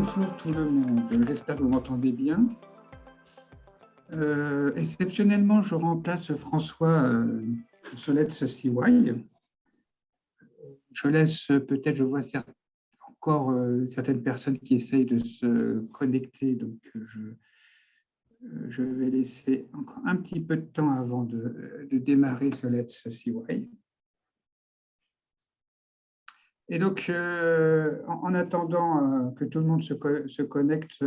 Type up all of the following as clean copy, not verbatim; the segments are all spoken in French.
Bonjour tout le monde, j'espère que vous m'entendez bien. Exceptionnellement, je remplace François Solette-Siwai. Je laisse peut-être, je vois encore certaines personnes qui essayent de se connecter, donc je vais laisser encore un petit peu de temps avant de démarrer Solette-Siwai. Et donc, en attendant que tout le monde se connecte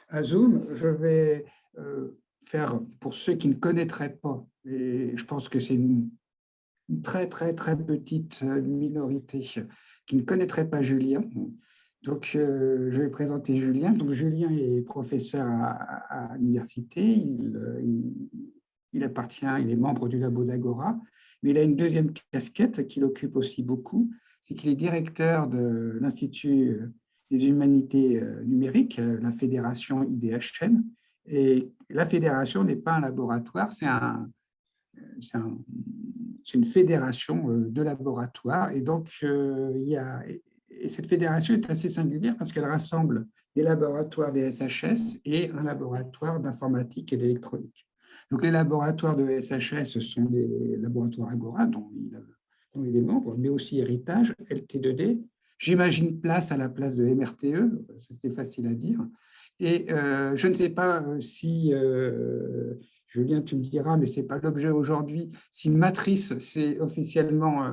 à Zoom, je vais faire, pour ceux qui ne connaîtraient pas, et je pense que c'est une très, très, très petite minorité qui ne connaîtrait pas Julien. Donc, je vais présenter Julien. Donc, Julien est professeur à l'université. Il appartient, il est membre du labo d'Agora, mais il a une deuxième casquette qui l'occupe aussi beaucoup, c'est qu'il est directeur de l'Institut des humanités numériques, la fédération IDHN. Et la fédération n'est pas un laboratoire, c'est une fédération de laboratoires. Et donc, et cette fédération est assez singulière parce qu'elle rassemble des laboratoires des SHS et un laboratoire d'informatique et d'électronique. Donc, les laboratoires de SHS sont les laboratoires Agora, dont il est membre, mais aussi Héritage, LT2D. J'imagine Place à la place de MRTE, c'était facile à dire. Et je ne sais pas si, Julien, tu me diras, mais ce n'est pas l'objet aujourd'hui, si Matrice s'est officiellement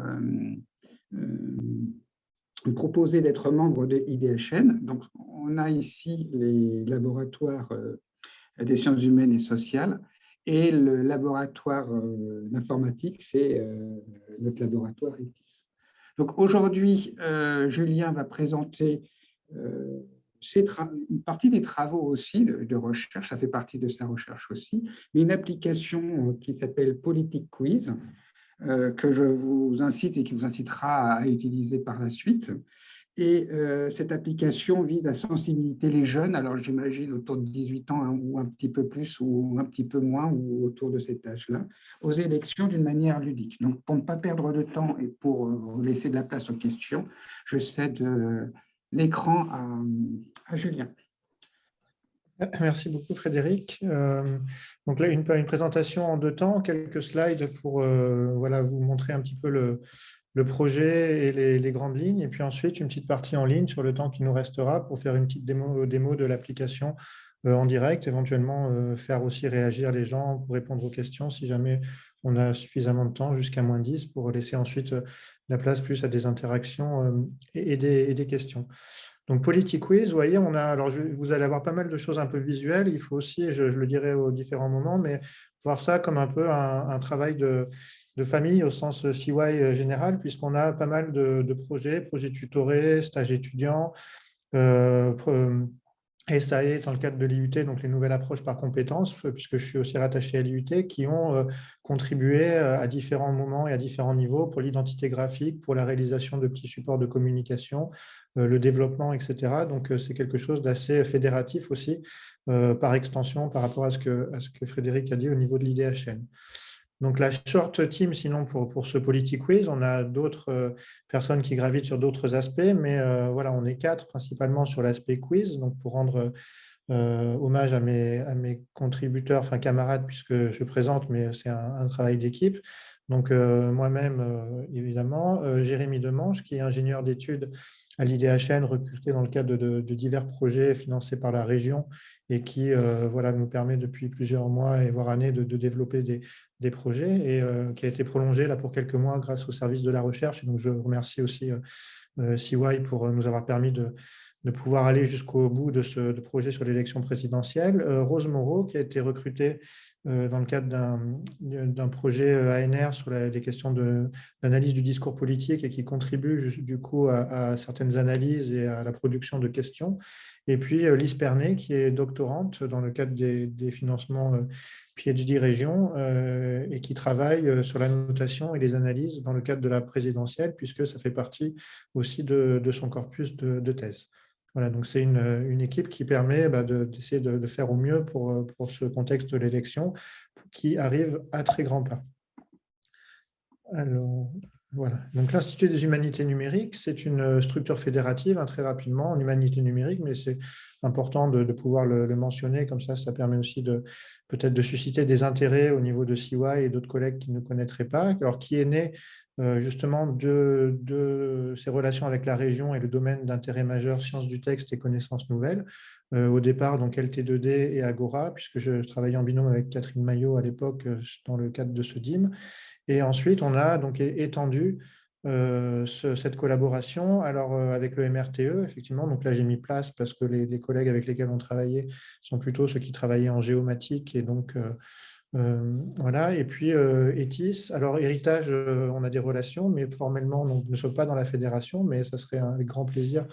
proposé d'être membre de IDHN. Donc, on a ici les laboratoires des sciences humaines et sociales, et le laboratoire d'informatique, c'est notre laboratoire ETIS. Donc aujourd'hui, Julien va présenter une partie des travaux aussi de recherche, ça fait partie de sa recherche aussi, mais une application qui s'appelle Politic Quiz, que je vous incite et qui vous incitera à utiliser par la suite. Et cette application vise à sensibiliser les jeunes, alors j'imagine autour de 18 ans, hein, ou un petit peu plus ou un petit peu moins, ou autour de cet âge-là, aux élections d'une manière ludique. Donc, pour ne pas perdre de temps et pour laisser de la place aux questions, je cède l'écran à Julien. Merci beaucoup, Frédéric. Donc là, une présentation en 2 temps, quelques slides pour voilà, vous montrer un petit peu le projet et les grandes lignes, et puis ensuite une petite partie en ligne sur le temps qui nous restera pour faire une petite démo de l'application en direct, éventuellement faire aussi réagir les gens pour répondre aux questions si jamais on a suffisamment de temps jusqu'à -10 pour laisser ensuite la place plus à des interactions et des questions. Donc, Politic Quiz, vous voyez, alors vous allez avoir pas mal de choses un peu visuelles. Il faut aussi, je le dirai aux différents moments, mais voir ça comme un peu un travail de famille au sens CY général, puisqu'on a pas mal de projets tutorés, stages étudiants, SAE dans le cadre de l'IUT, donc les nouvelles approches par compétences, puisque je suis aussi rattaché à l'IUT, qui ont contribué à différents moments et à différents niveaux pour l'identité graphique, pour la réalisation de petits supports de communication, le développement, etc. Donc, c'est quelque chose d'assez fédératif aussi, par extension, par rapport à ce que Frédéric a dit au niveau de l'IDHN. Donc, la short team, sinon, pour ce Politic Quiz, on a d'autres personnes qui gravitent sur d'autres aspects, mais voilà, on est 4 principalement sur l'aspect quiz, donc pour rendre hommage à mes contributeurs, enfin camarades, puisque je présente, mais c'est un travail d'équipe. Donc, moi-même, évidemment, Jérémy Demange, qui est ingénieur d'études à l'IDHN, recruté dans le cadre de divers projets financés par la région et qui voilà, nous permet depuis plusieurs mois et voire années de développer des projets et qui a été prolongé là, pour quelques mois grâce au service de la recherche. Et donc, je remercie aussi CY pour nous avoir permis de pouvoir aller jusqu'au bout de ce projet sur l'élection présidentielle. Rose Moreau, qui a été recrutée dans le cadre d'un projet ANR sur des questions d'analyse du discours politique et qui contribue du coup à certaines analyses et à la production de questions. Et puis Lise Pernet, qui est doctorante dans le cadre des financements PhD région et qui travaille sur la notation et les analyses dans le cadre de la présidentielle, puisque ça fait partie aussi de son corpus de thèse. Voilà, donc c'est une équipe qui permet d'essayer de faire au mieux pour ce contexte de l'élection qui arrive à très grands pas. Alors, Voilà. Donc, l'Institut des humanités numériques, c'est une structure fédérative, hein, très rapidement, en humanités numériques, mais c'est important de pouvoir le mentionner. Comme ça permet aussi peut-être de susciter des intérêts au niveau de CY et d'autres collègues qui ne connaîtraient pas. Alors, qui est né justement de ces relations avec la région et le domaine d'intérêt majeur, sciences du texte et connaissances nouvelles. Au départ, donc LT2D et Agora, puisque je travaillais en binôme avec Catherine Maillot à l'époque dans le cadre de ce DIM. Et ensuite, on a donc étendu cette collaboration alors, avec le MRTE, effectivement. Donc là, j'ai mis place parce que les collègues avec lesquels on travaillait sont plutôt ceux qui travaillaient en géomatique. Et donc, voilà. Et puis, ETIS. Alors, héritage, on a des relations, mais formellement, on ne sommes pas dans la fédération, mais ça serait avec grand plaisir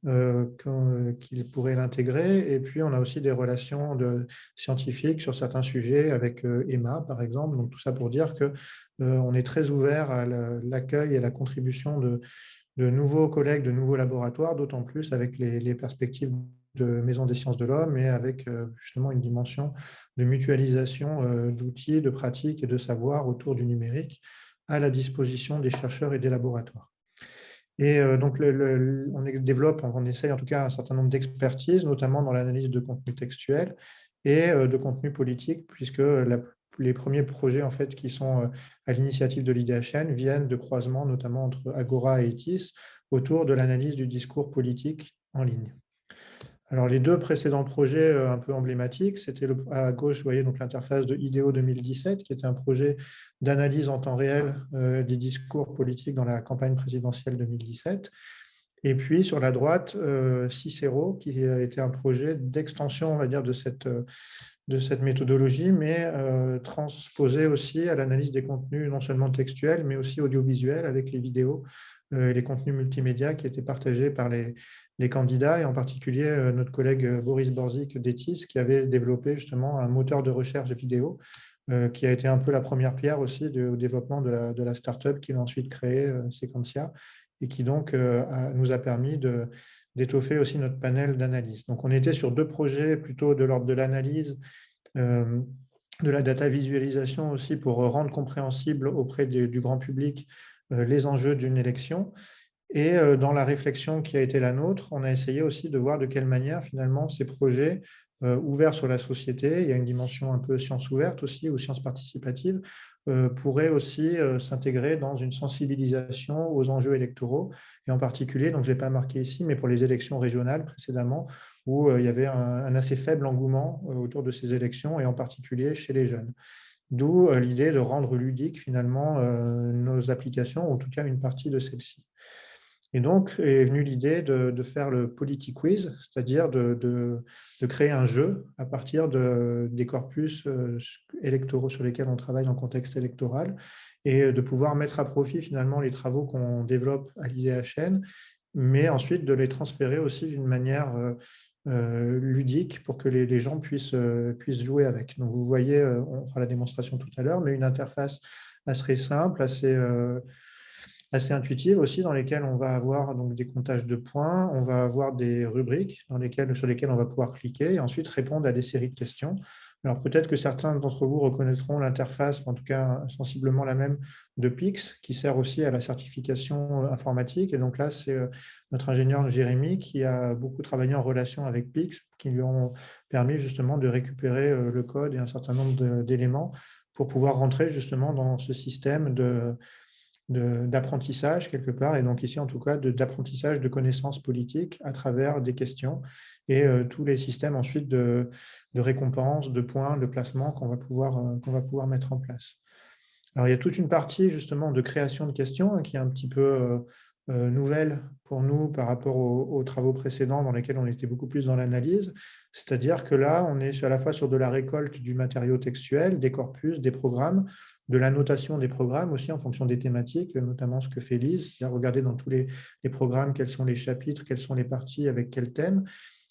qu'il pourrait l'intégrer. Et puis, on a aussi des relations scientifiques sur certains sujets avec Emma, par exemple. Donc, tout ça pour dire qu'on est très ouvert à l'accueil et la contribution de nouveaux collègues, de nouveaux laboratoires, d'autant plus avec les perspectives de Maison des sciences de l'homme et avec justement une dimension de mutualisation d'outils, de pratiques et de savoirs autour du numérique à la disposition des chercheurs et des laboratoires. Et donc, on développe, on essaye en tout cas un certain nombre d'expertises, notamment dans l'analyse de contenu textuel et de contenu politique, puisque les premiers projets en fait, qui sont à l'initiative de l'IDHN viennent de croisements, notamment entre Agora et ETIS, autour de l'analyse du discours politique en ligne. Alors, les deux précédents projets un peu emblématiques, c'était à gauche, vous voyez donc l'interface de IDEO 2017, qui était un projet d'analyse en temps réel des discours politiques dans la campagne présidentielle 2017. Et puis, sur la droite, Cicero, qui a été un projet d'extension, on va dire, de cette méthodologie, mais transposé aussi à l'analyse des contenus non seulement textuels, mais aussi audiovisuels, avec les vidéos et les contenus multimédia qui étaient partagés par les candidats, et en particulier notre collègue Boris Borzik d'ETIS, qui avait développé justement un moteur de recherche vidéo, qui a été un peu la première pierre aussi au développement de la start-up qu'il a ensuite créée, Sequentia, et qui donc nous a permis d'étoffer aussi notre panel d'analyse. Donc, on était sur deux projets plutôt de l'ordre de l'analyse, de la data visualisation aussi pour rendre compréhensible auprès du grand public les enjeux d'une élection. Et dans la réflexion qui a été la nôtre, on a essayé aussi de voir de quelle manière finalement ces projets ouverts sur la société, il y a une dimension un peu science ouverte aussi, ou science participative, pourraient aussi s'intégrer dans une sensibilisation aux enjeux électoraux, et en particulier, donc je ne l'ai pas marqué ici, mais pour les élections régionales précédemment, où il y avait un assez faible engouement autour de ces élections, et en particulier chez les jeunes. D'où l'idée de rendre ludique finalement nos applications, ou en tout cas une partie de celles-ci. Et donc est venue l'idée de faire le Politique-Quiz, c'est-à-dire de créer un jeu à partir des corpus électoraux sur lesquels on travaille en contexte électoral, et de pouvoir mettre à profit finalement les travaux qu'on développe à l'IDHN, mais ensuite de les transférer aussi d'une manière ludique pour que les gens puissent jouer avec. Donc vous voyez, on fera la démonstration tout à l'heure, mais une interface assez simple, assez intuitive aussi, dans lesquelles on va avoir donc des comptages de points, on va avoir des rubriques sur lesquelles on va pouvoir cliquer et ensuite répondre à des séries de questions. Alors peut-être que certains d'entre vous reconnaîtront l'interface, en tout cas sensiblement la même, de Pix, qui sert aussi à la certification informatique. Et donc là, c'est notre ingénieur Jérémy qui a beaucoup travaillé en relation avec Pix, qui lui ont permis justement de récupérer le code et un certain nombre d'éléments pour pouvoir rentrer justement dans ce système d'apprentissage quelque part, et donc ici en tout cas d'apprentissage de connaissances politiques à travers des questions et tous les systèmes ensuite de récompenses, de points, de placements qu'on va pouvoir mettre en place. Alors il y a toute une partie justement de création de questions qui est un petit peu nouvelle pour nous par rapport aux travaux précédents dans lesquels on était beaucoup plus dans l'analyse, c'est-à-dire que là on est à la fois sur de la récolte du matériau textuel, des corpus, des programmes, de la notation des programmes aussi en fonction des thématiques, notamment ce que fait Lise, c'est-à-dire regarder dans tous les programmes quels sont les chapitres, quelles sont les parties, avec quel thème,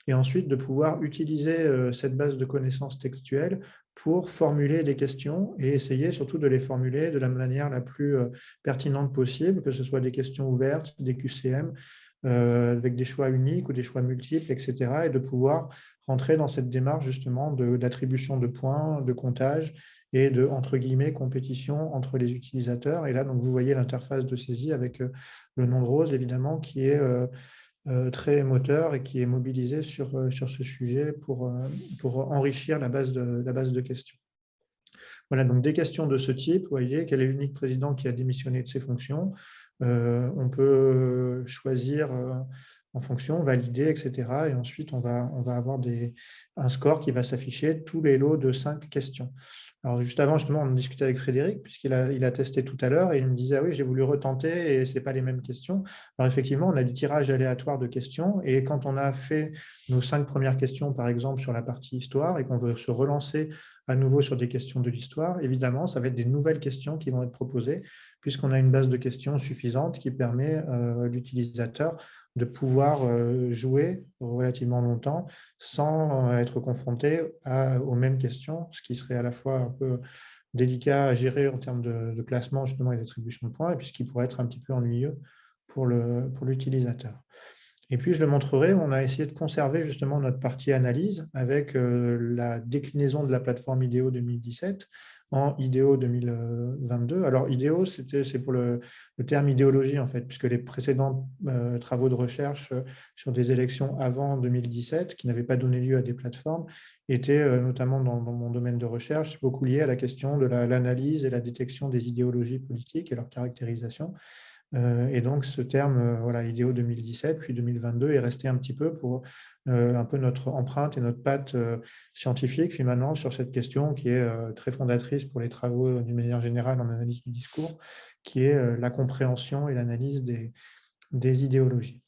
et ensuite de pouvoir utiliser cette base de connaissances textuelles pour formuler des questions et essayer surtout de les formuler de la manière la plus pertinente possible, que ce soit des questions ouvertes, des QCM, avec des choix uniques ou des choix multiples, etc., et de pouvoir rentrer dans cette démarche justement d'attribution de points, de comptage et de, entre guillemets, compétition entre les utilisateurs. Et là, donc, vous voyez l'interface de saisie avec le nom de Rose, évidemment, qui est très moteur et qui est mobilisé sur ce sujet pour enrichir la base de questions. Voilà, donc des questions de ce type, vous voyez, quel est l'unique président qui a démissionné de ses fonctions. On peut choisir en fonction, valider, etc. Et ensuite, on va avoir un score qui va s'afficher tous les lots de 5 questions. Alors, juste avant, justement, on discutait avec Frédéric, puisqu'il a testé tout à l'heure, et il me disait, ah oui, j'ai voulu retenter, et ce n'est pas les mêmes questions. Alors, effectivement, on a des tirages aléatoires de questions, et quand on a fait nos 5 premières questions, par exemple, sur la partie histoire, et qu'on veut se relancer à nouveau sur des questions de l'histoire, évidemment, ça va être des nouvelles questions qui vont être proposées, puisqu'on a une base de questions suffisante qui permet à l'utilisateur de pouvoir jouer relativement longtemps sans être confronté aux mêmes questions, ce qui serait à la fois un peu délicat à gérer en termes de classement justement et d'attribution de points, et puis ce qui pourrait être un petit peu ennuyeux pour l'utilisateur. Et puis, je le montrerai, on a essayé de conserver justement notre partie analyse avec la déclinaison de la plateforme IDEO 2017 en IDEO 2022. Alors, IDEO, c'est pour le terme idéologie, en fait, puisque les précédents travaux de recherche sur des élections avant 2017, qui n'avaient pas donné lieu à des plateformes, étaient notamment dans mon domaine de recherche, beaucoup liés à la question de l'analyse et la détection des idéologies politiques et leur caractérisation. Et donc, ce terme, voilà, IDEO 2017, puis 2022, est resté un petit peu pour un peu notre empreinte et notre patte scientifique, finalement, sur cette question qui est très fondatrice pour les travaux d'une manière générale en analyse du discours, qui est la compréhension et l'analyse des idéologies.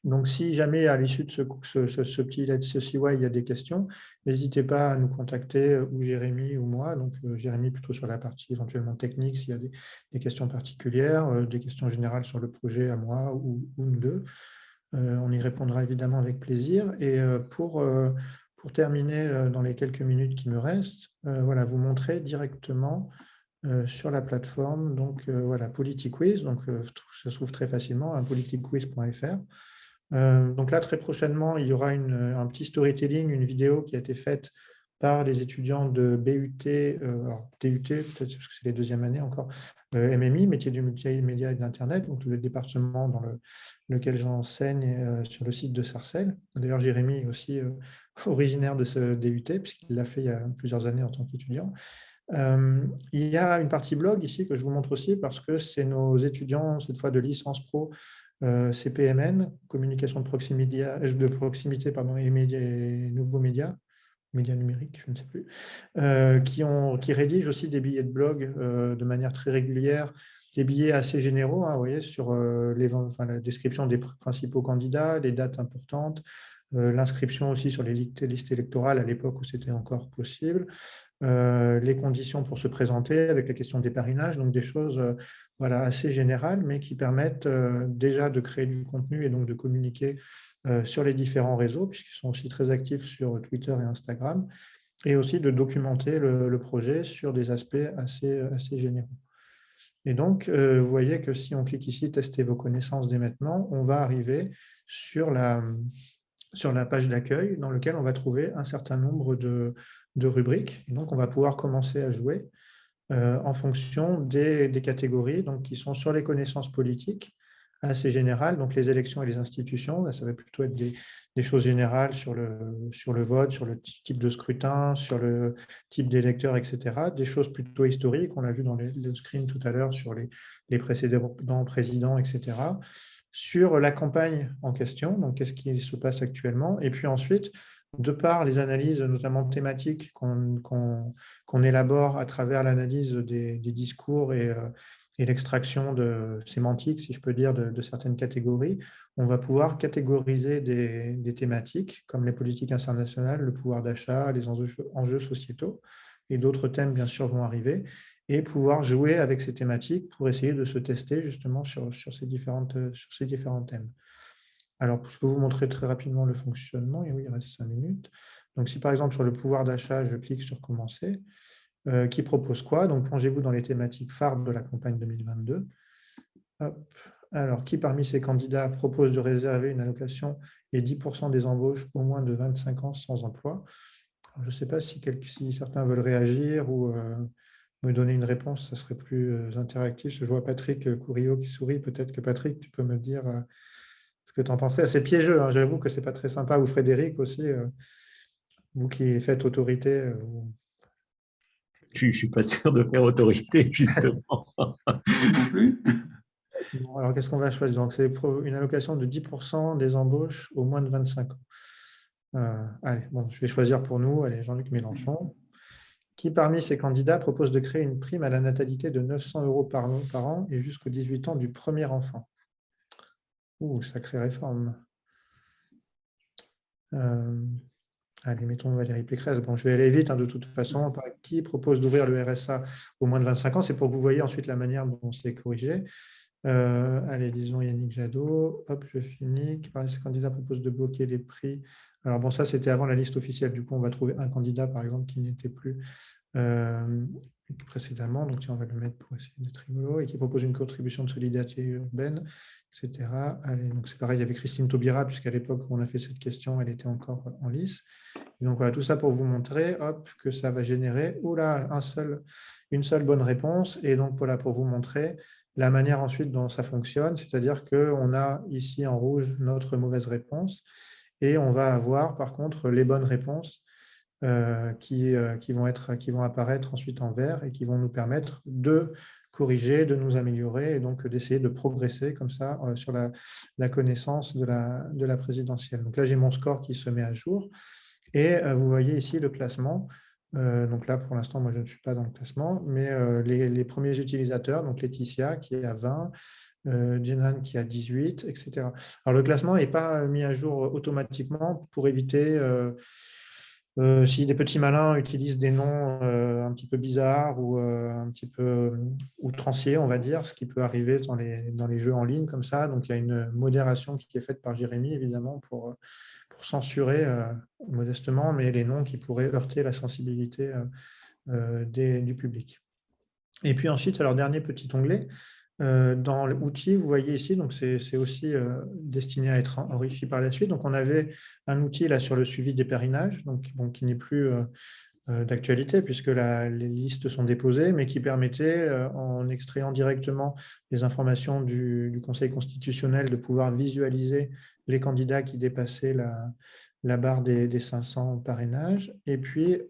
Donc, si jamais à l'issue de ce petit Let's CY, il y a des questions, n'hésitez pas à nous contacter, ou Jérémy ou moi. Donc, Jérémy plutôt sur la partie éventuellement technique, s'il y a des questions particulières, des questions générales sur le projet à moi ou nous deux. On y répondra évidemment avec plaisir. Et pour terminer, dans les quelques minutes qui me restent, voilà, vous montrer directement sur la plateforme, donc voilà, PolitiQuiz, donc ça se trouve très facilement, à politicquiz.fr. Donc là, très prochainement, il y aura un petit storytelling, une vidéo qui a été faite par les étudiants de BUT, alors DUT, peut-être parce que c'est les deuxième année encore, MMI, métier du multimédia et de l'Internet, donc le département dans lequel j'enseigne sur le site de Sarcelles. D'ailleurs, Jérémy est aussi originaire de ce DUT, puisqu'il l'a fait il y a plusieurs années en tant qu'étudiant. Il y a une partie blog ici que je vous montre aussi parce que c'est nos étudiants, cette fois de licence pro, CPMN, communication de proximité, et nouveaux médias numériques, je ne sais plus, qui rédigent aussi des billets de blog de manière très régulière, des billets assez généraux, hein, vous voyez, sur la description des principaux candidats, les dates importantes, l'inscription aussi sur les listes électorales à l'époque où c'était encore possible, les conditions pour se présenter avec la question des parrainages, donc des choses voilà, assez générales, mais qui permettent déjà de créer du contenu et donc de communiquer sur les différents réseaux, puisqu'ils sont aussi très actifs sur Twitter et Instagram, et aussi de documenter le projet sur des aspects assez généraux. Et donc, vous voyez que si on clique ici, tester vos connaissances dès maintenant, on va arriver sur la page d'accueil dans laquelle on va trouver un certain nombre de rubriques. Et donc, on va pouvoir commencer à jouer en fonction des catégories donc, qui sont sur les connaissances politiques, assez générales, donc les élections et les institutions. Là, ça va plutôt être des choses générales sur le vote, sur le type de scrutin, sur le type d'électeurs, etc. Des choses plutôt historiques, on l'a vu dans le screen tout à l'heure sur les précédents présidents, etc. Sur la campagne en question, donc qu'est-ce qui se passe actuellement, et puis ensuite, de par les analyses notamment thématiques qu'on élabore à travers l'analyse des discours et l'extraction de sémantique, si je peux dire, de certaines catégories, on va pouvoir catégoriser des thématiques comme les politiques internationales, le pouvoir d'achat, les enjeux sociétaux, et d'autres thèmes, bien sûr, vont arriver, et pouvoir jouer avec ces thématiques pour essayer de se tester justement sur ces différents thèmes. Alors, je peux vous montrer très rapidement le fonctionnement. Et oui, il reste 5 minutes. Donc, si par exemple, sur le pouvoir d'achat, je clique sur « Commencer », qui propose quoi? Donc, plongez-vous dans les thématiques phares de la campagne 2022. Hop. Alors, qui parmi ces candidats propose de réserver une allocation et 10% des embauches au moins de 25 ans sans emploi? Alors, je ne sais pas si certains veulent réagir ou me donner une réponse, ça serait plus interactif. Je vois Patrick Courillot qui sourit. Peut-être que Patrick, tu peux me dire ce que tu en penses. C'est piégeux, hein, j'avoue que ce n'est pas très sympa. Ou Frédéric aussi, vous qui faites autorité. Je ne suis pas sûr de faire autorité, justement. Moi non plus. Bon, alors, qu'est-ce qu'on va choisir? Donc, c'est une allocation de 10% des embauches au moins de 25 ans. Allez, bon, je vais choisir pour nous. Allez, Jean-Luc Mélenchon. Qui parmi ces candidats propose de créer une prime à la natalité de 900 € par an et jusqu'aux 18 ans du premier enfant? Ouh, sacrée réforme. Allez, mettons Valérie Pécresse. Bon, je vais aller vite, hein, de toute façon. Qui propose d'ouvrir le RSA au moins de 25 ans? C'est pour que vous voyez ensuite la manière dont c'est corrigé. Allez, disons Yannick Jadot. Hop, je finis. Qui parmi ces candidats propose de bloquer les prix? Alors bon, ça, c'était avant la liste officielle. Du coup, on va trouver un candidat, par exemple, qui n'était plus précédemment, donc tiens, on va le mettre pour essayer d'être rigolo, et qui propose une contribution de solidarité urbaine, etc. Allez, donc c'est pareil, il y avait Christine Taubira, puisqu'à l'époque où on a fait cette question, elle était encore en lice. Et donc voilà, tout ça pour vous montrer, hop, que ça va générer, oula, une seule bonne réponse, et donc voilà, pour vous montrer la manière ensuite dont ça fonctionne, c'est-à-dire qu'on a ici en rouge notre mauvaise réponse, et on va avoir par contre les bonnes réponses qui vont apparaître ensuite en vert et qui vont nous permettre de corriger, de nous améliorer et donc d'essayer de progresser comme ça sur la connaissance de la présidentielle. Donc là, j'ai mon score qui se met à jour et vous voyez ici le classement. Donc là, pour l'instant, moi, je ne suis pas dans le classement, mais les premiers utilisateurs, donc Laetitia qui est à 20, Jenan qui est à 18, etc. Alors, le classement n'est pas mis à jour automatiquement pour éviter si des petits malins utilisent des noms un petit peu bizarres ou un petit peu outranciers, on va dire, ce qui peut arriver dans les jeux en ligne comme ça. Donc, il y a une modération qui est faite par Jérémy, évidemment, pour censurer modestement, mais les noms qui pourraient heurter la sensibilité du public. Et puis ensuite, alors, dernier petit onglet, dans l'outil, vous voyez ici, donc c'est aussi destiné à être enrichi par la suite. Donc, on avait un outil là sur le suivi des parrainages, donc bon, qui n'est plus d'actualité puisque les listes sont déposées, mais qui permettait, en extrayant directement les informations du Conseil constitutionnel, de pouvoir visualiser les candidats qui dépassaient la barre des 500 parrainages. Et puis,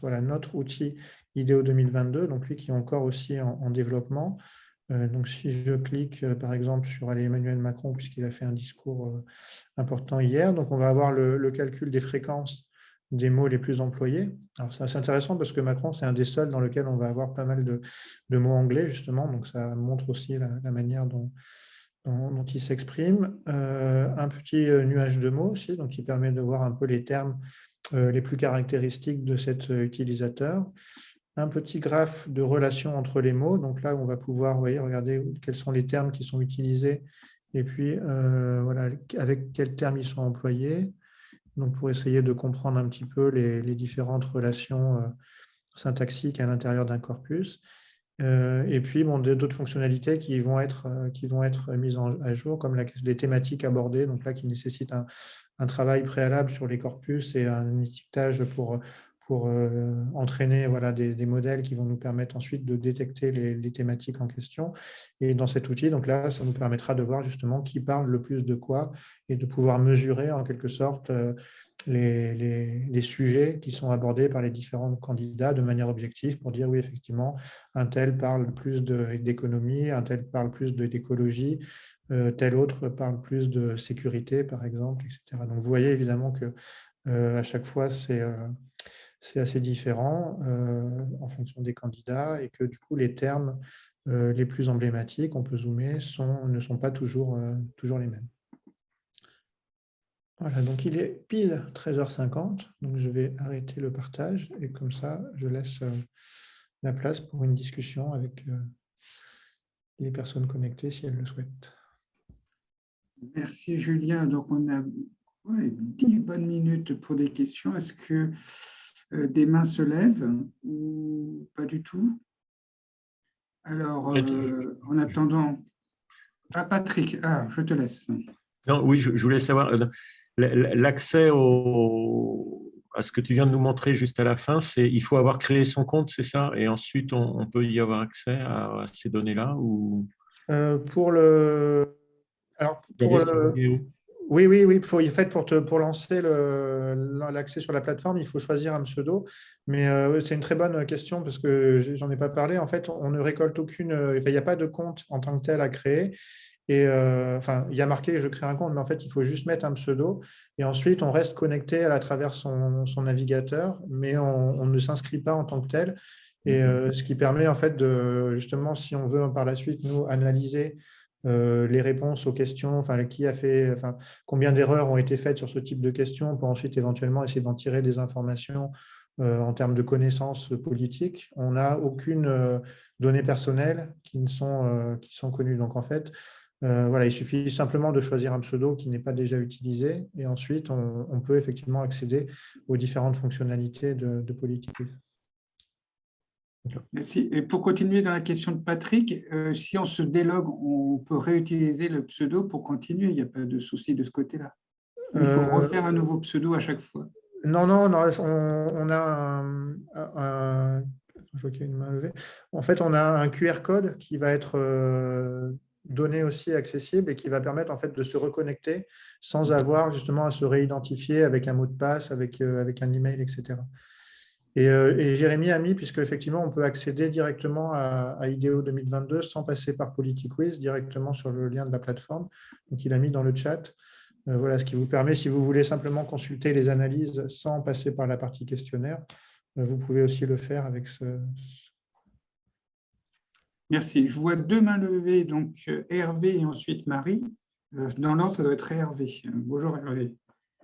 voilà notre outil IDEO 2022, donc lui qui est encore aussi en développement. Donc, si je clique, par exemple, sur Emmanuel Macron, puisqu'il a fait un discours important hier, donc on va avoir le calcul des fréquences des mots les plus employés. Alors, c'est assez intéressant parce que Macron, c'est un des seuls dans lequel on va avoir pas mal de mots anglais, justement. Donc, ça montre aussi la manière dont il s'exprime. Un petit nuage de mots aussi, donc qui permet de voir un peu les termes les plus caractéristiques de cet utilisateur. Un petit graphe de relation entre les mots. Donc là, on va pouvoir, vous voyez, regarder quels sont les termes qui sont utilisés et puis voilà, avec quels termes ils sont employés. Donc pour essayer de comprendre un petit peu les différentes relations syntaxiques à l'intérieur d'un corpus. Et puis bon, d'autres fonctionnalités qui vont être mises à jour, comme les thématiques abordées, donc là qui nécessitent un travail préalable sur les corpus et un étiquetage pour entraîner voilà, des modèles qui vont nous permettre ensuite de détecter les thématiques en question. Et dans cet outil, donc là, ça nous permettra de voir justement qui parle le plus de quoi et de pouvoir mesurer en quelque sorte les sujets qui sont abordés par les différents candidats de manière objective pour dire oui, effectivement, un tel parle plus d'économie, un tel parle plus d'écologie, tel autre parle plus de sécurité, par exemple, etc. Donc, vous voyez évidemment que à chaque fois, c'est assez différent en fonction des candidats et que du coup, les termes les plus emblématiques, on peut zoomer, ne sont pas toujours les mêmes. Voilà, donc il est pile 13h50, donc je vais arrêter le partage et comme ça, je laisse la place pour une discussion avec les personnes connectées si elles le souhaitent. Merci Julien. Donc on a 10 bonnes minutes pour des questions. Est-ce que des mains se lèvent ou pas du tout? Alors, en attendant, Ah, Patrick, je te laisse. Non, oui, je voulais savoir, l'accès à ce que tu viens de nous montrer juste à la fin, il faut avoir créé son compte, c'est ça? Et ensuite, on peut y avoir accès à ces données-là ou Pour le... Alors, regarder pour ces le... vidéos? Oui, oui, oui. En fait, pour lancer l'accès sur la plateforme, il faut choisir un pseudo. Mais c'est une très bonne question parce que j'en ai pas parlé. En fait, on ne récolte aucune. Enfin, il n'y a pas de compte en tant que tel à créer. Et enfin, il y a marqué je crée un compte, mais en fait, il faut juste mettre un pseudo. Et ensuite, on reste connecté à travers son navigateur, mais on ne s'inscrit pas en tant que tel. Et ce qui permet en fait de justement, si on veut par la suite nous analyser les réponses aux questions, enfin qui a fait, enfin combien d'erreurs ont été faites sur ce type de questions, pour ensuite éventuellement essayer d'en tirer des informations en termes de connaissances politiques. On n'a aucune donnée personnelle qui sont connues. Donc en fait, voilà, il suffit simplement de choisir un pseudo qui n'est pas déjà utilisé et ensuite on peut effectivement accéder aux différentes fonctionnalités de politique. Merci. Et pour continuer dans la question de Patrick, si on se délogue, on peut réutiliser le pseudo pour continuer. Il n'y a pas de souci de ce côté-là. Il faut refaire un nouveau pseudo à chaque fois. Non, non, non, on a je vois qu'il y a une main levée. En fait, on a un QR code qui va être donné aussi accessible et qui va permettre en fait de se reconnecter sans avoir justement à se réidentifier avec un mot de passe, avec un email, etc. Et Jérémy a mis, puisque effectivement, on peut accéder directement à IDEO 2022 sans passer par Politiquiz, directement sur le lien de la plateforme. Donc, il a mis dans le chat. Voilà ce qui vous permet, si vous voulez simplement consulter les analyses sans passer par la partie questionnaire, vous pouvez aussi le faire avec ce. Merci. Je vois deux mains levées, donc Hervé et ensuite Marie. Dans l'ordre, ça doit être Hervé. Bonjour Hervé.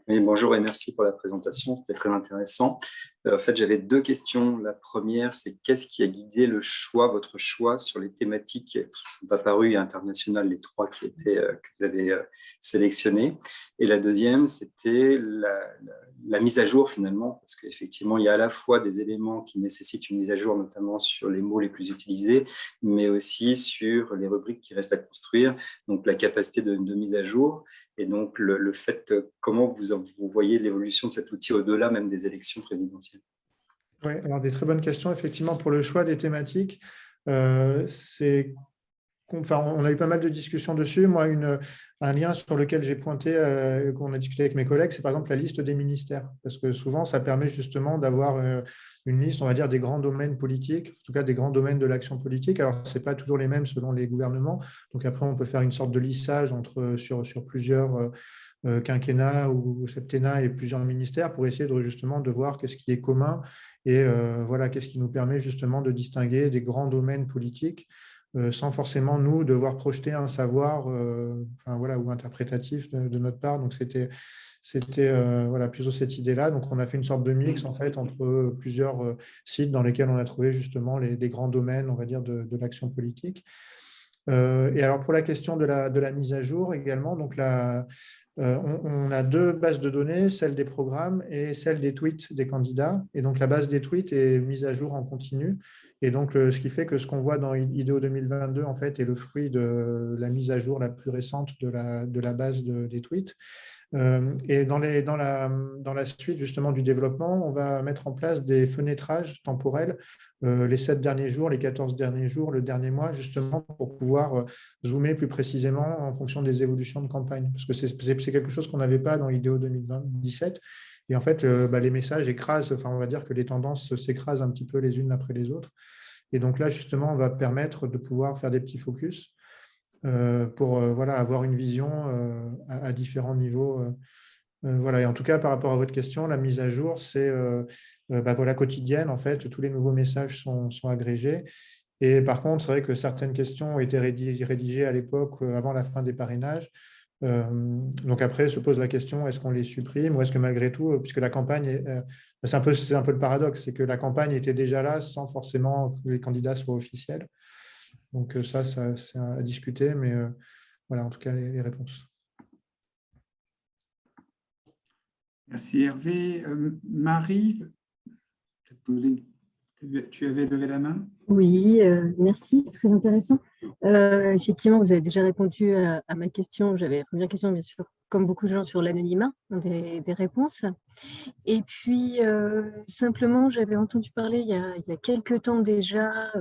Oui, bonjour et merci pour la présentation, c'était très intéressant. En fait, j'avais deux questions. La première, c'est qu'est-ce qui a guidé votre choix sur les thématiques qui sont apparues internationales, les trois que vous avez sélectionnées. Et la deuxième, c'était la mise à jour finalement, parce qu'effectivement, il y a à la fois des éléments qui nécessitent une mise à jour, notamment sur les mots les plus utilisés, mais aussi sur les rubriques qui restent à construire, donc la capacité de mise à jour. Et donc, le fait, comment vous voyez l'évolution de cet outil au-delà même des élections présidentielles? Oui, alors des très bonnes questions. Effectivement, pour le choix des thématiques, on a eu pas mal de discussions dessus. Moi, un lien sur lequel j'ai pointé, qu'on a discuté avec mes collègues, c'est par exemple la liste des ministères. Parce que souvent, ça permet justement d'avoir une liste, on va dire, des grands domaines politiques, en tout cas des grands domaines de l'action politique. Alors, ce n'est pas toujours les mêmes selon les gouvernements. Donc après, on peut faire une sorte de lissage sur plusieurs quinquennats ou septennats et plusieurs ministères pour essayer justement de voir qu'est-ce qui est commun et voilà, qu'est-ce qui nous permet justement de distinguer des grands domaines politiques sans forcément nous devoir projeter un savoir enfin, voilà, ou interprétatif de notre part. Donc c'était voilà, plutôt cette idée-là. Donc on a fait une sorte de mix en fait entre plusieurs sites dans lesquels on a trouvé justement les grands domaines, on va dire, de l'action politique. Et alors pour la question de la mise à jour également, donc on a deux bases de données, celle des programmes et celle des tweets des candidats. Et donc, la base des tweets est mise à jour en continu. Et donc, ce qui fait que ce qu'on voit dans IDEO 2022, en fait, est le fruit de la mise à jour la plus récente de la base des tweets. Et dans la suite justement du développement, on va mettre en place des fenêtrages temporels les 7 derniers jours, les 14 derniers jours, le dernier mois, justement pour pouvoir zoomer plus précisément en fonction des évolutions de campagne. Parce que c'est quelque chose qu'on n'avait pas dans IDEO 2017. Et en fait, les messages écrasent, enfin, on va dire que les tendances s'écrasent un petit peu les unes après les autres. Et donc là, justement, on va permettre de pouvoir faire des petits focus pour voilà, avoir une vision à différents niveaux. Voilà. Et en tout cas, par rapport à votre question, la mise à jour, c'est voilà, quotidienne. En fait, tous les nouveaux messages sont agrégés. Et par contre, c'est vrai que certaines questions ont été rédigées à l'époque, avant la fin des parrainages. Donc après, se pose la question, est-ce qu'on les supprime ou est-ce que malgré tout, puisque la campagne, c'est un peu le paradoxe, c'est que la campagne était déjà là sans forcément que les candidats soient officiels. Donc ça c'est à discuter, mais voilà, en tout cas, les réponses. Merci Hervé. Marie, tu as posé une Tu avais levé la main. Oui, merci, c'est très intéressant. Effectivement, vous avez déjà répondu à ma question. J'avais la première question, bien sûr, comme beaucoup de gens, sur l'anonymat des réponses. Et puis, simplement, j'avais entendu parler il y a quelques temps déjà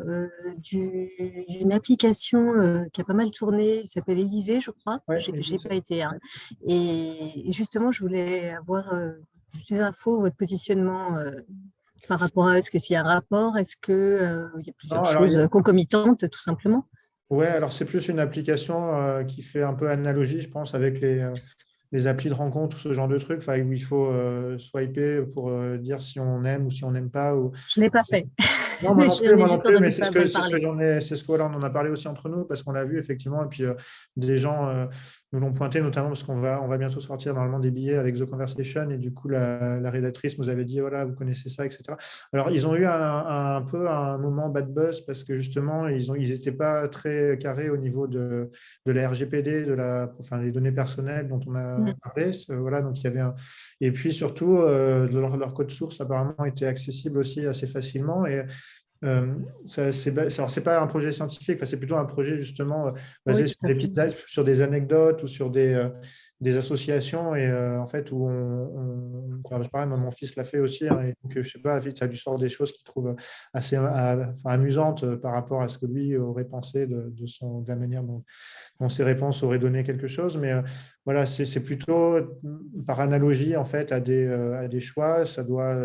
d'une application qui a pas mal tourné, qui s'appelle Élysée, je crois. Ouais, J'ai pas été. Hein. Et justement, je voulais avoir des infos, votre positionnement par rapport à est-ce que s'il y a un rapport, est-ce qu'il y a plusieurs Non, alors, choses concomitantes, tout simplement? ouais, alors c'est plus une application qui fait un peu analogie, je pense, avec les applis de rencontre, ce genre de truc, enfin, où il faut swiper pour dire si on aime ou si on n'aime pas. Ou... Je ne l'ai pas fait. Non, moi non J'en ai plus, juste entendu mais pas mal c'est ce que parler. j'en ai, c'est ce que voilà, on en a parlé aussi entre nous parce qu'on l'a vu effectivement, et puis des gens nous l'ont pointé, notamment parce on va bientôt sortir normalement des billets avec The Conversation, et du coup la rédactrice nous avait dit voilà, vous connaissez ça, etc. Alors ils ont eu un peu un moment bad buzz parce que justement ils n'étaient pas très carrés au niveau de la RGPD, enfin, les données personnelles dont on a parlé, voilà, donc il y avait et puis surtout leur code source apparemment était accessible aussi assez facilement. Et alors, c'est pas un projet scientifique, enfin, c'est plutôt un projet justement Oui, basé sur tout à des fait. sur des anecdotes ou sur des associations, et en fait où enfin, c'est pareil, moi, mon fils l'a fait aussi, hein, et donc je sais pas, ça lui sort des choses qu'il trouve assez enfin, amusantes par rapport à ce que lui aurait pensé de la manière dont ces réponses auraient donné quelque chose. Mais voilà, c'est plutôt par analogie en fait à des choix. Ça doit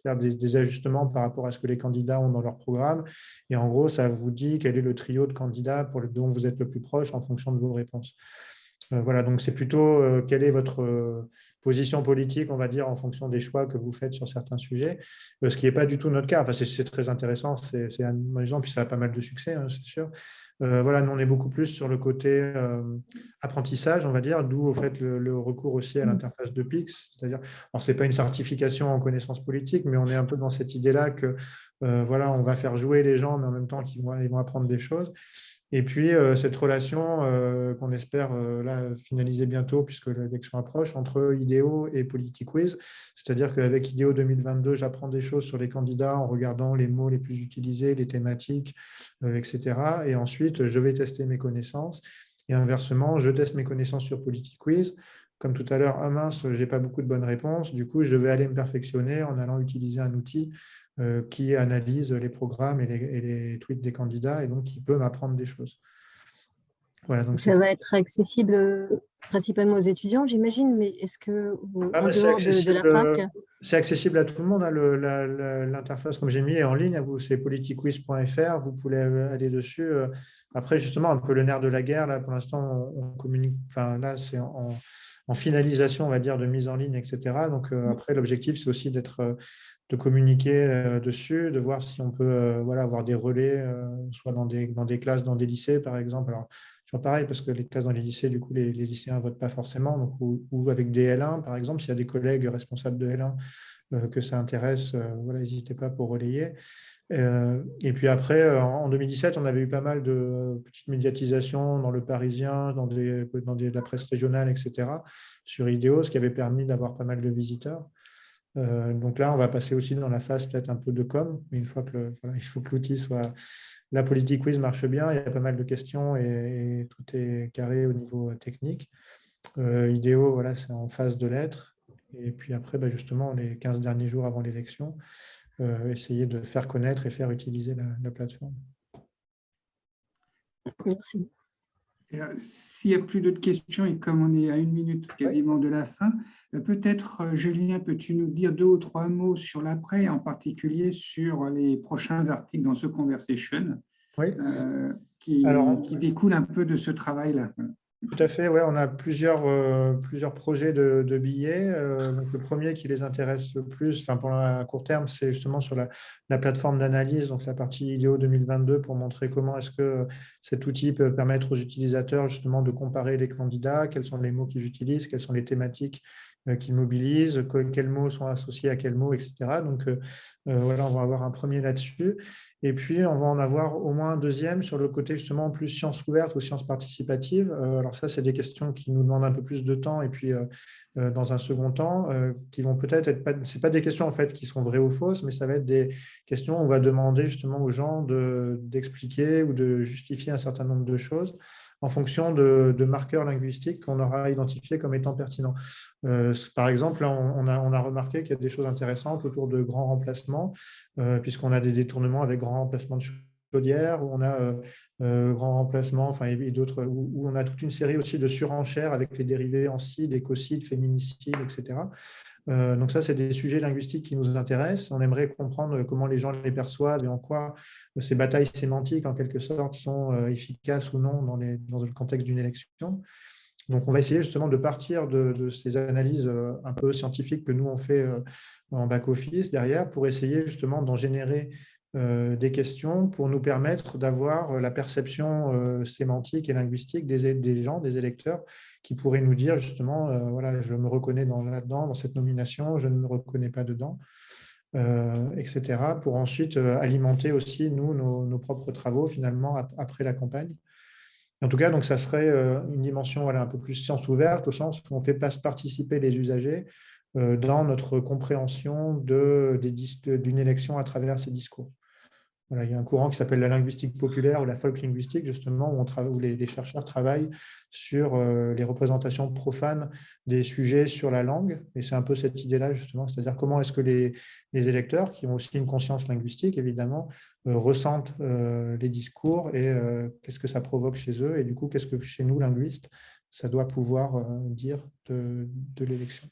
faire des ajustements par rapport à ce que les candidats ont dans leur programme. Et en gros, ça vous dit quel est le trio de candidats dont vous êtes le plus proche en fonction de vos réponses. Voilà, donc c'est plutôt quelle est votre position politique, on va dire, en fonction des choix que vous faites sur certains sujets, ce qui n'est pas du tout notre cas. Enfin, c'est très intéressant, c'est amusant, puis ça a pas mal de succès, hein, c'est sûr. Voilà, nous, on est beaucoup plus sur le côté apprentissage, on va dire, d'où au fait le recours aussi à l'interface de PIX. C'est-à-dire, alors, ce n'est pas une certification en connaissances politiques, mais on est un peu dans cette idée-là que voilà, on va faire jouer les gens, mais en même temps qu'ils ils vont apprendre des choses. Et puis, cette relation qu'on espère là, finaliser bientôt, puisque l'élection approche, entre IDEO et PolitiQuiz. C'est-à-dire qu'avec IDEO 2022, j'apprends des choses sur les candidats en regardant les mots les plus utilisés, les thématiques, etc. Et ensuite, je vais tester mes connaissances. Et inversement, je teste mes connaissances sur PolitiQuiz. Comme tout à l'heure, ah mince, je n'ai pas beaucoup de bonnes réponses. Du coup, je vais aller me perfectionner en allant utiliser un outil qui analyse les programmes et les tweets des candidats, et donc qui peut m'apprendre des choses. Voilà, donc ça va être accessible principalement aux étudiants, j'imagine, mais est-ce que en dehors de la fac? C'est accessible à tout le monde. Hein, l'interface, comme j'ai mis, est en ligne. C'est politicquiz.fr. Vous pouvez aller dessus. Après, justement, un peu le nerf de la guerre. Là, pour l'instant, on communique. Enfin, là, c'est en finalisation, on va dire, de mise en ligne, etc. Donc, après, l'objectif, c'est aussi de communiquer dessus, de voir si on peut voilà, avoir des relais, soit dans des classes, dans des lycées, par exemple. Alors, toujours pareil, parce que les classes dans les lycées, du coup, les lycéens ne votent pas forcément, donc, ou avec des L1, par exemple, s'il y a des collègues responsables de L1 que ça intéresse, voilà, n'hésitez pas pour relayer. Et puis après, en 2017, on avait eu pas mal de petites médiatisations dans le Parisien, dans la presse régionale, etc., sur IDEO, ce qui avait permis d'avoir pas mal de visiteurs. Donc là, on va passer aussi dans la phase peut-être un peu de com, mais une fois que voilà, il faut que l'outil soit... La PolitiQuiz marche bien, il y a pas mal de questions et tout est carré au niveau technique. IDEO, voilà, c'est en phase de lettres. Et puis après, justement, les 15 derniers jours avant l'élection, essayer de faire connaître et faire utiliser la plateforme. Merci. S'il n'y a plus d'autres questions, et comme on est à 1 minute quasiment de la fin, peut-être, Julien, peux-tu nous dire 2 ou 3 mots sur l'après, en particulier sur les prochains articles dans The Conversation, Oui. qui découlent un peu de ce travail-là? Tout à fait, ouais, on a plusieurs projets de billets. Donc le premier qui les intéresse le plus, enfin pour à court terme, c'est justement sur la plateforme d'analyse, donc la partie IDEO 2022, pour montrer comment est-ce que cet outil peut permettre aux utilisateurs justement de comparer les candidats, quels sont les mots qu'ils utilisent, quelles sont les thématiques qu'ils mobilisent, quels mots sont associés à quels mots, etc. Donc voilà, on va avoir un premier là-dessus. Et puis, on va en avoir au moins un deuxième sur le côté justement plus sciences ouvertes ou sciences participatives. Alors ça, c'est des questions qui nous demandent un peu plus de temps et puis dans un second temps, qui vont peut-être être, c'est pas des questions en fait qui sont vraies ou fausses, mais ça va être des questions où on va demander justement aux gens d'expliquer ou de justifier un certain nombre de choses en fonction de marqueurs linguistiques qu'on aura identifiés comme étant pertinents. Par exemple, là, on a remarqué qu'il y a des choses intéressantes autour de grands remplacements, puisqu'on a des détournements avec grands remplacements de chaudière, où on a grand remplacement, enfin, et d'autres, où on a toute une série aussi de surenchères avec les dérivés ancides, écocides, féminicides, etc. Donc ça, c'est des sujets linguistiques qui nous intéressent. On aimerait comprendre comment les gens les perçoivent et en quoi ces batailles sémantiques, en quelque sorte, sont efficaces ou non dans le contexte d'une élection. Donc, on va essayer justement de partir de ces analyses un peu scientifiques que nous, on fait en back-office derrière pour essayer justement d'en générer des questions pour nous permettre d'avoir la perception sémantique et linguistique des gens, des électeurs, qui pourraient nous dire justement, voilà, je me reconnais là-dedans, dans cette nomination, je ne me reconnais pas dedans, etc., pour ensuite alimenter aussi, nous, nos propres travaux, finalement, après la campagne. En tout cas, donc, ça serait une dimension voilà, un peu plus science ouverte, au sens où on fait participer les usagers dans notre compréhension d'une élection à travers ces discours. Voilà, il y a un courant qui s'appelle la linguistique populaire ou la folk linguistique, justement, où les chercheurs travaillent sur les représentations profanes des sujets sur la langue. Et c'est un peu cette idée-là, justement, c'est-à-dire comment est-ce que les électeurs, qui ont aussi une conscience linguistique, évidemment, ressentent les discours et qu'est-ce que ça provoque chez eux. Et du coup, qu'est-ce que chez nous, linguistes, ça doit pouvoir dire de l'élection.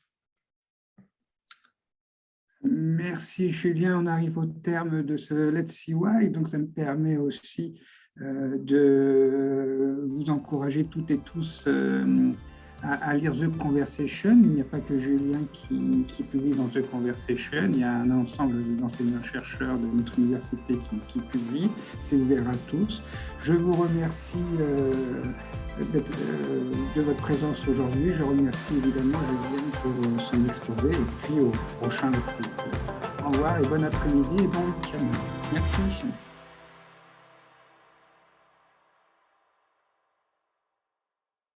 Merci Julien, on arrive au terme de ce Let's See Why, donc ça me permet aussi de vous encourager toutes et tous à lire The Conversation. Il n'y a pas que Julien qui publie dans The Conversation, il y a un ensemble d'enseignants-chercheurs de notre université qui publie, c'est ouvert à tous. Je vous remercie de votre présence aujourd'hui. Je remercie évidemment Julien pour son exposé et puis au prochain Let's See Why. Au revoir et bon après-midi et bon week-end. Merci.